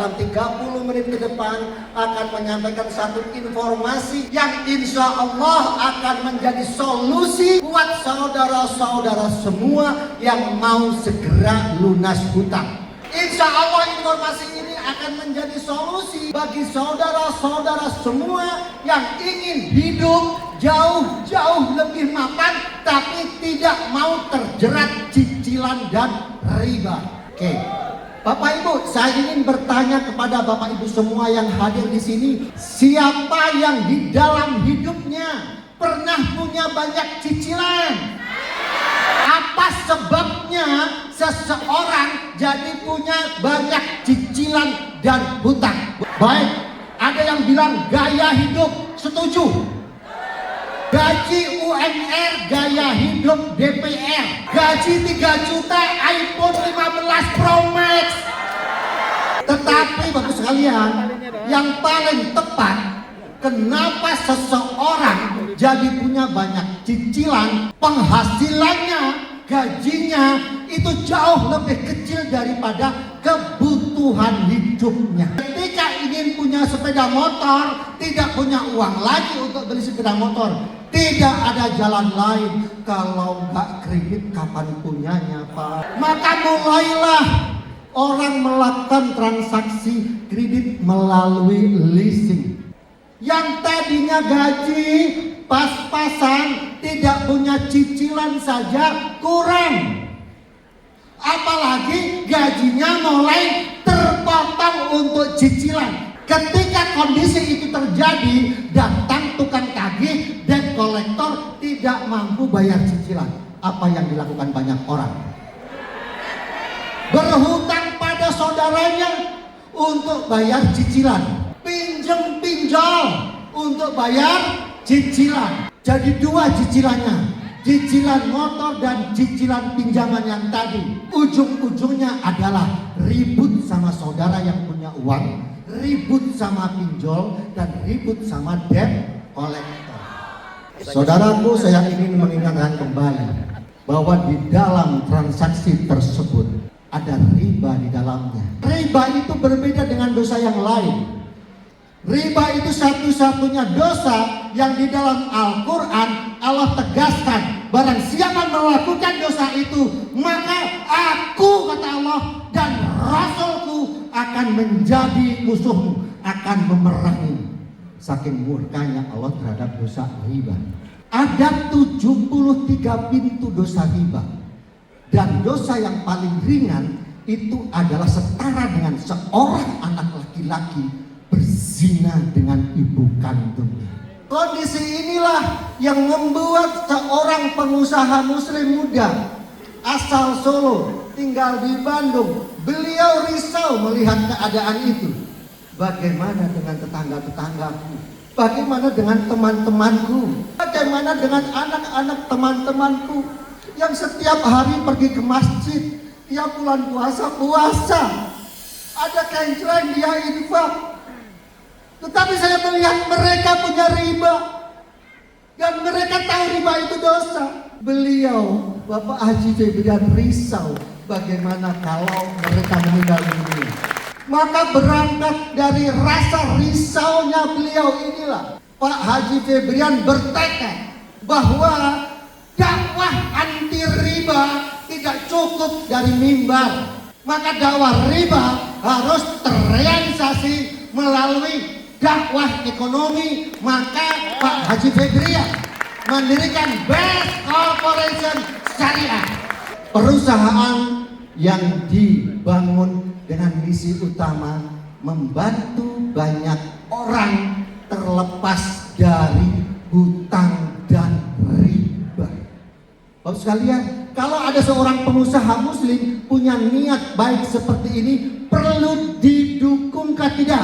dalam 30 menit ke depan akan menyampaikan satu informasi yang insya Allah akan menjadi solusi buat saudara-saudara semua yang mau segera lunas hutang. Insya Allah informasi ini akan menjadi solusi bagi saudara-saudara semua yang ingin hidup jauh-jauh lebih mapan tapi tidak mau terjerat cicilan dan riba. Oke. Bapak Ibu, saya ingin bertanya kepada Bapak Ibu semua yang hadir di sini, siapa yang di dalam hidupnya pernah punya banyak cicilan? Apa sebabnya seseorang jadi punya banyak cicilan dan hutang? Baik, ada yang bilang gaya hidup, setuju. Gaji UMR, gaya hidup DPR. Gaji 3 juta, iPhone 15 Pro Max. Tetapi Bapak sekalian, yang paling tepat, kenapa seseorang jadi punya banyak cicilan, penghasilannya, gajinya itu jauh lebih kecil daripada kebutuhan hidupnya. Ketika ingin punya sepeda motor, tidak punya uang lagi untuk beli sepeda motor. Tidak ada jalan lain, kalau nggak kredit kapan punyanya Pak? Maka mulailah orang melakukan transaksi kredit melalui leasing. Yang tadinya gaji pas-pasan, tidak punya cicilan saja kurang. Apalagi gajinya mulai terpotong untuk cicilan. Ketika kondisi itu terjadi, datang tukang tagih dan kolektor tidak mampu bayar cicilan. Apa yang dilakukan banyak orang? Berhutang pada saudaranya untuk bayar cicilan. Pinjam pinjol untuk bayar cicilan. Jadi dua cicilannya, cicilan motor dan cicilan pinjaman yang tadi. Ujung-ujungnya adalah ribut sama saudara yang punya uang, ribut sama pinjol, dan ribut sama debt collector. Saudaraku, saya ingin mengingatkan kembali bahwa di dalam transaksi tersebut ada riba di dalamnya. Riba itu berbeda dengan dosa yang lain. Riba itu satu-satunya dosa yang di dalam Al-Quran Allah tegaskan, barang siapa melakukan dosa itu, maka aku, kata Allah, dan Rasulku akan menjadi musuhmu, akan memerangi. Saking murkanya Allah terhadap dosa riba. Ada 73 pintu dosa riba, dan dosa yang paling ringan itu adalah setara dengan seorang anak laki-laki berzina dengan ibu kandungnya. Kondisi inilah yang membuat seorang pengusaha muslim muda asal Solo, tinggal di Bandung, beliau risau melihat keadaan itu. Bagaimana dengan tetangga-tetanggaku? Bagaimana dengan teman-temanku? Bagaimana dengan anak-anak teman-temanku yang setiap hari pergi ke masjid, tiap bulan puasa? Ada kencreng, dia infak. Tetapi saya melihat mereka punya riba, dan mereka tahu riba itu dosa. Beliau, Bapak Haji Febrian, risau bagaimana kalau mereka meninggal dunia. Maka berangkat dari rasa risaunya beliau inilah Pak Haji Febrian bertekad bahwa dakwah anti riba tidak cukup dari mimbar. Maka dakwah riba harus terrealisasi melalui dakwah ekonomi. Maka Pak Haji Febrian mendirikan Best Corporation Syariah, perusahaan yang dibangun dengan misi utama membantu banyak orang terlepas dari hutang dan riba. Bapak sekalian, kalau ada seorang pengusaha muslim punya niat baik seperti ini, perlu didukung kah tidak?